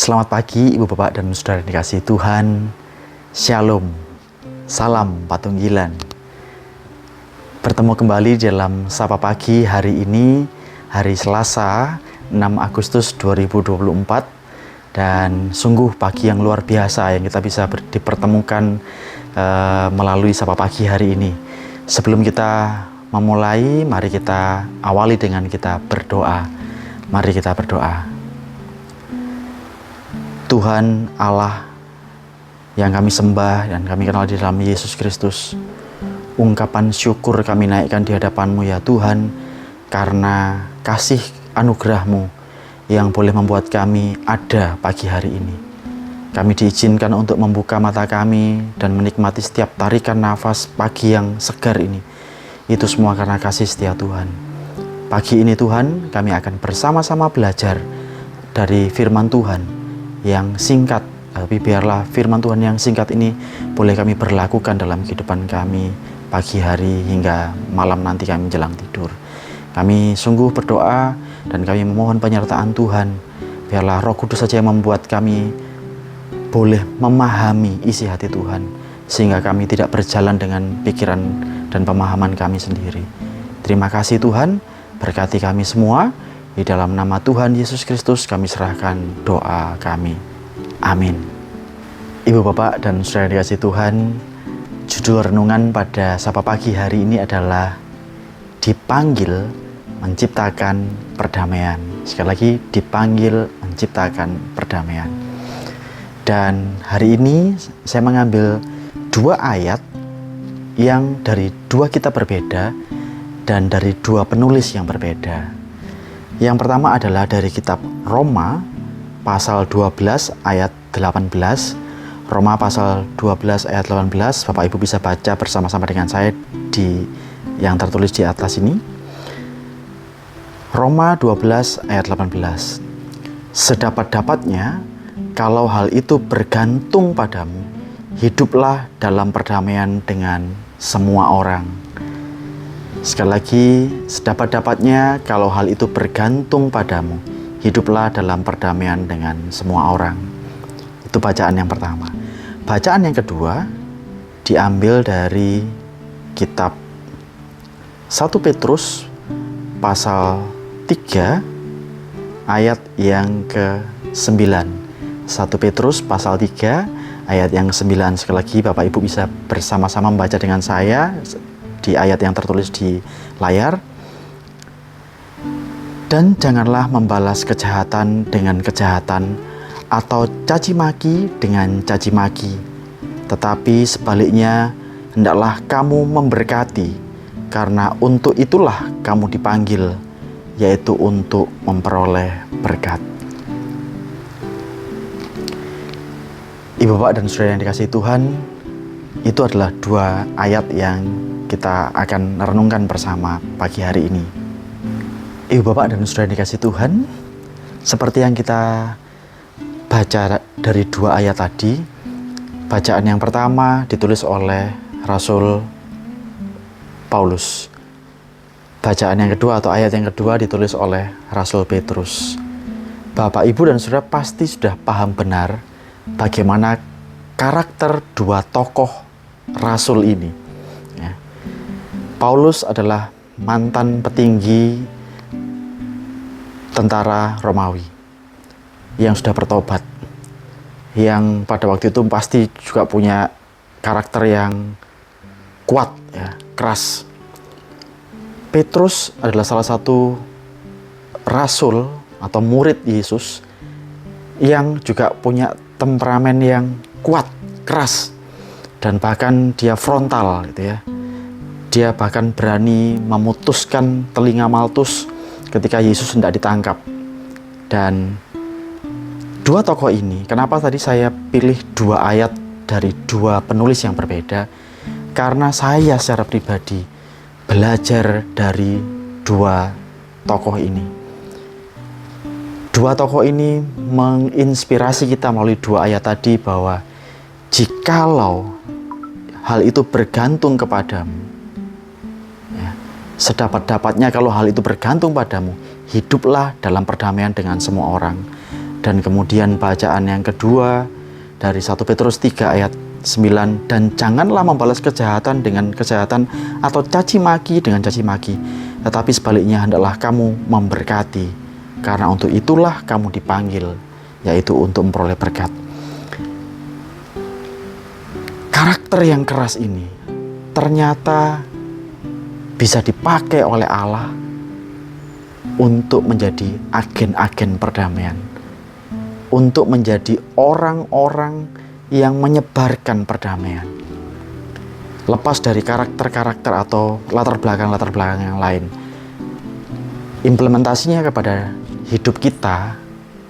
Selamat pagi Ibu Bapak dan Saudara dikasihi Tuhan. Shalom. Salam Patunggilan. Bertemu kembali dalam Sapa Pagi hari ini, hari Selasa 6 Agustus 2024. Dan sungguh pagi yang luar biasa yang kita bisa dipertemukan melalui Sapa Pagi hari ini. Sebelum kita memulai, mari kita awali dengan kita berdoa. Mari kita berdoa. Tuhan Allah yang kami sembah dan kami kenal di dalam Yesus Kristus, ungkapan syukur kami naikkan di hadapan-Mu ya Tuhan, karena kasih anugerah-Mu yang boleh membuat kami ada pagi hari ini. Kami diizinkan untuk membuka mata kami dan menikmati setiap tarikan nafas pagi yang segar ini. Itu semua karena kasih setia Tuhan. Pagi ini Tuhan, kami akan bersama-sama belajar dari firman Tuhan yang singkat, tapi biarlah firman Tuhan yang singkat ini boleh kami berlakukan dalam kehidupan kami pagi hari hingga malam nanti kami menjelang tidur. Kami sungguh berdoa dan kami memohon penyertaan Tuhan. Biarlah Roh Kudus saja yang membuat kami boleh memahami isi hati Tuhan, sehingga kami tidak berjalan dengan pikiran dan pemahaman kami sendiri. Terima kasih Tuhan, berkati kami semua. Di dalam nama Tuhan Yesus Kristus kami serahkan doa kami. Amin. Ibu Bapak dan Saudara dikasihi Tuhan, judul renungan pada Sapa Pagi hari ini adalah dipanggil menciptakan perdamaian. Sekali lagi, dipanggil menciptakan perdamaian. Dan hari ini saya mengambil dua ayat yang dari dua kitab berbeda dan dari dua penulis yang berbeda. Yang pertama adalah dari kitab Roma pasal 12 ayat 18. Roma pasal 12 ayat 18. Bapak Ibu bisa baca bersama-sama dengan saya di yang tertulis di atas ini. Roma 12 ayat 18. Sedapat-dapatnya kalau hal itu bergantung padamu, hiduplah dalam perdamaian dengan semua orang. Sekali lagi, sedapat-dapatnya kalau hal itu bergantung padamu, hiduplah dalam perdamaian dengan semua orang. Itu bacaan yang pertama. Bacaan yang kedua diambil dari kitab 1 Petrus pasal 3 ayat yang ke-9. 1 Petrus pasal 3 ayat yang ke-9. Sekali lagi Bapak Ibu bisa bersama-sama membaca dengan saya di ayat yang tertulis di layar. Dan janganlah membalas kejahatan dengan kejahatan atau caci maki dengan caci maki, tetapi sebaliknya hendaklah kamu memberkati, karena untuk itulah kamu dipanggil, yaitu untuk memperoleh berkat. Ibu Bapak dan Saudara yang dikasihi Tuhan, itu adalah dua ayat yang kita akan renungkan bersama pagi hari ini. Ibu Bapak dan Saudara dikasihi Tuhan, seperti yang kita baca dari dua ayat tadi, bacaan yang pertama ditulis oleh Rasul Paulus. Bacaan yang kedua atau ayat yang kedua ditulis oleh Rasul Petrus. Bapak, Ibu, dan Saudara pasti sudah paham benar bagaimana karakter dua tokoh Rasul ini. Paulus adalah mantan petinggi tentara Romawi yang sudah bertobat, yang pada waktu itu pasti juga punya karakter yang kuat, keras. Petrus adalah salah satu rasul atau murid Yesus yang juga punya temperamen yang kuat, keras, dan bahkan dia frontal gitu ya. Dia bahkan berani memutuskan telinga Maltus ketika Yesus hendak ditangkap. Dan dua tokoh ini, kenapa tadi saya pilih dua ayat dari dua penulis yang berbeda? Karena saya secara pribadi belajar dari dua tokoh ini. Dua tokoh ini menginspirasi kita melalui dua ayat tadi bahwa jikalau hal itu bergantung kepadamu, sedapat-dapatnya kalau hal itu bergantung padamu, hiduplah dalam perdamaian dengan semua orang. Dan kemudian bacaan yang kedua dari 1 Petrus 3 ayat 9, dan janganlah membalas kejahatan dengan kejahatan atau caci maki dengan caci maki, tetapi sebaliknya hendaklah kamu memberkati, karena untuk itulah kamu dipanggil, yaitu untuk memperoleh berkat. Karakter yang keras ini ternyata bisa dipakai oleh Allah untuk menjadi agen-agen perdamaian, untuk menjadi orang-orang yang menyebarkan perdamaian. Lepas dari karakter-karakter atau latar belakang yang lain, implementasinya kepada hidup kita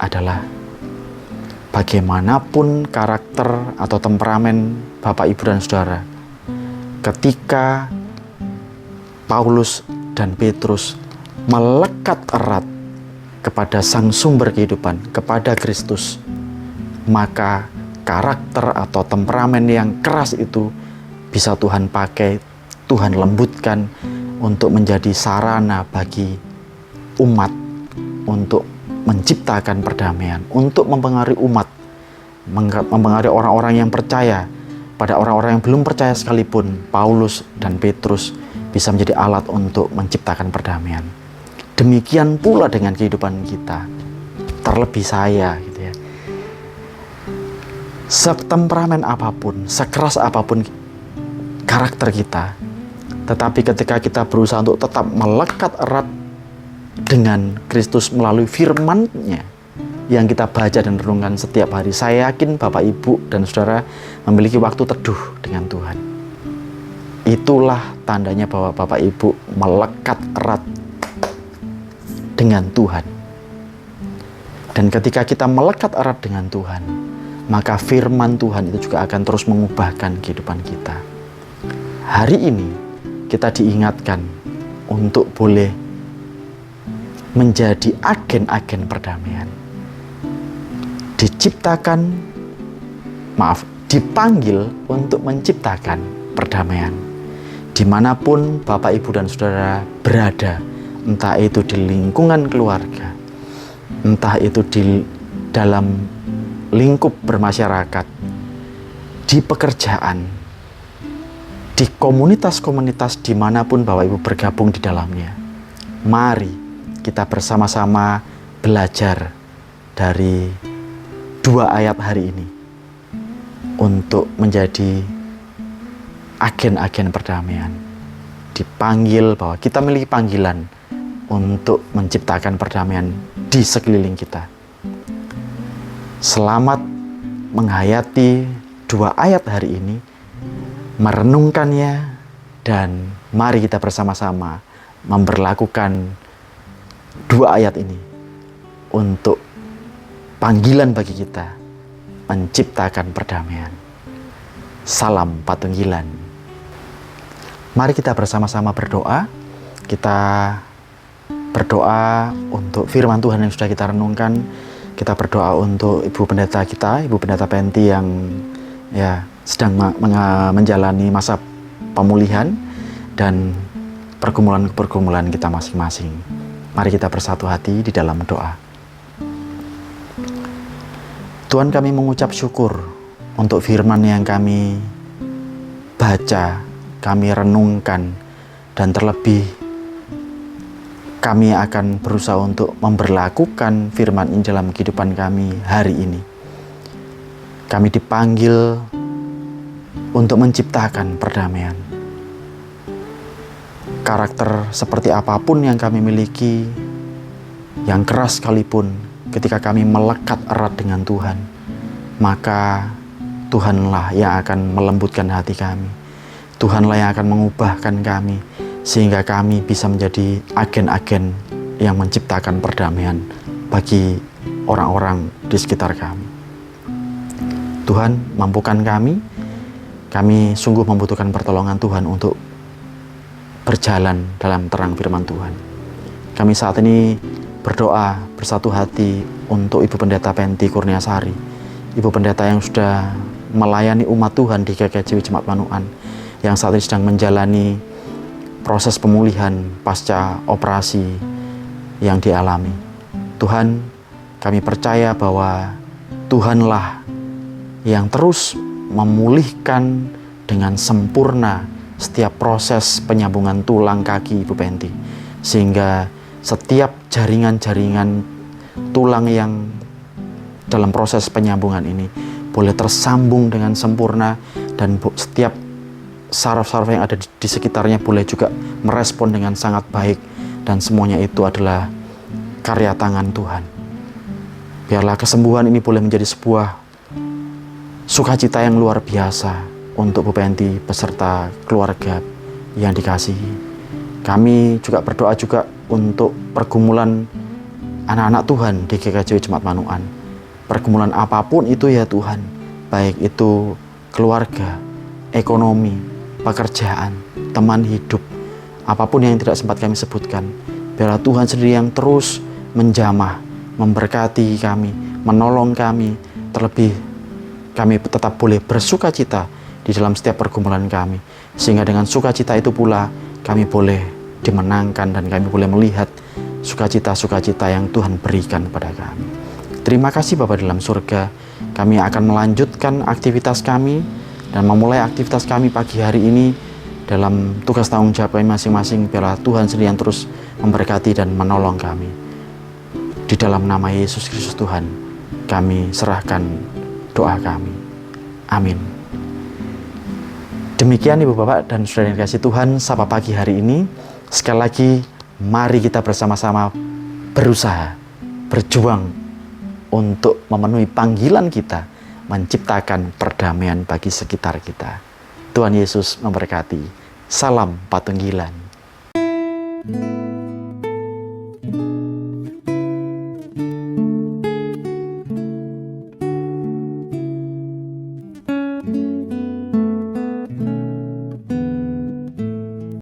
adalah bagaimanapun karakter atau temperamen Bapak, Ibu, dan Saudara, ketika Paulus dan Petrus melekat erat kepada Sang Sumber kehidupan, kepada Kristus, maka karakter atau temperamen yang keras itu bisa Tuhan pakai, Tuhan lembutkan untuk menjadi sarana bagi umat untuk menciptakan perdamaian, untuk mempengaruhi umat, mempengaruhi orang-orang yang percaya. Pada orang-orang yang belum percaya sekalipun, Paulus dan Petrus bisa menjadi alat untuk menciptakan perdamaian. Demikian pula dengan kehidupan kita, terlebih saya gitu ya. Setemperamen apapun, sekeras apapun karakter kita, tetapi ketika kita berusaha untuk tetap melekat erat dengan Kristus melalui firman-Nya yang kita baca dan renungkan setiap hari, saya yakin Bapak, Ibu, dan Saudara memiliki waktu teduh dengan Tuhan. Itulah tandanya bahwa Bapak, Ibu melekat erat dengan Tuhan. Dan ketika kita melekat erat dengan Tuhan, maka firman Tuhan itu juga akan terus mengubahkan kehidupan kita. Hari ini kita diingatkan untuk boleh menjadi agen-agen perdamaian. Dipanggil untuk menciptakan perdamaian. Dimanapun Bapak, Ibu, dan Saudara berada, entah itu di lingkungan keluarga, entah itu di dalam lingkup bermasyarakat, di pekerjaan, di komunitas-komunitas dimanapun Bapak, Ibu bergabung di dalamnya. Mari kita bersama-sama belajar dari 2 ayat hari ini untuk menjadi agen-agen perdamaian. Dipanggil bahwa kita memiliki panggilan untuk menciptakan perdamaian di sekeliling kita. Selamat menghayati 2 ayat hari ini, merenungkannya, dan mari kita bersama-sama memberlakukan 2 ayat ini untuk panggilan bagi kita menciptakan perdamaian. Salam Patunggilan. Mari kita bersama-sama berdoa. Kita berdoa untuk firman Tuhan yang sudah kita renungkan. Kita berdoa untuk Ibu Pendeta kita, Ibu Pendeta Penti yang sedang menjalani masa pemulihan dan pergumulan-pergumulan kita masing-masing. Mari kita bersatu hati di dalam doa. Tuhan, kami mengucap syukur untuk firman yang kami baca, kami renungkan, dan terlebih kami akan berusaha untuk memberlakukan firman ini dalam kehidupan kami hari ini. Kami dipanggil untuk menciptakan perdamaian. Karakter seperti apapun yang kami miliki, yang keras sekalipun, ketika kami melekat erat dengan Tuhan, maka Tuhanlah yang akan melembutkan hati kami. Tuhanlah yang akan mengubahkan kami, sehingga kami bisa menjadi agen-agen yang menciptakan perdamaian bagi orang-orang di sekitar kami. Tuhan, mampukan kami sungguh membutuhkan pertolongan Tuhan untuk berjalan dalam terang firman Tuhan. Kami saat ini berdoa bersatu hati untuk Ibu Pendeta Penti Kurniasari, Ibu Pendeta yang sudah melayani umat Tuhan di GKJ Jemaat Manukan, yang saat ini sedang menjalani proses pemulihan pasca operasi yang dialami. Tuhan, Kami percaya bahwa Tuhanlah yang terus memulihkan dengan sempurna setiap proses penyambungan tulang kaki Ibu Penti, sehingga setiap jaringan-jaringan tulang yang dalam proses penyambungan ini boleh tersambung dengan sempurna, dan setiap saraf-saraf yang ada di sekitarnya boleh juga merespon dengan sangat baik, dan semuanya itu adalah karya tangan Tuhan. Biarlah kesembuhan ini boleh menjadi sebuah sukacita yang luar biasa untuk Bu Penti beserta keluarga yang dikasihi. Kami juga berdoa juga untuk pergumulan anak-anak Tuhan di GKJ Jemaat Manukan. Pergumulan apapun itu ya Tuhan, baik itu keluarga, ekonomi, pekerjaan, teman hidup, apapun yang tidak sempat kami sebutkan, biarlah Tuhan sendiri yang terus menjamah, memberkati kami, menolong kami, terlebih kami tetap boleh bersuka cita di dalam setiap pergumulan kami, sehingga dengan sukacita itu pula kami boleh dimenangkan dan kami boleh melihat sukacita-sukacita yang Tuhan berikan kepada kami. Terima kasih Bapa dalam surga. Kami akan melanjutkan aktivitas kami dan memulai aktivitas kami pagi hari ini dalam tugas tanggung jawab kami masing-masing. Biarlah Tuhan sendiri yang terus memberkati dan menolong kami. Di dalam nama Yesus Kristus Tuhan, kami serahkan doa kami. Amin. Demikian Ibu Bapak dan Saudara yang dikasihi Tuhan, Sapa Pagi hari ini. Sekali lagi, mari kita bersama-sama berusaha, berjuang untuk memenuhi panggilan kita, menciptakan perdamaian bagi sekitar kita. Tuhan Yesus memberkati. Salam Patunggilan.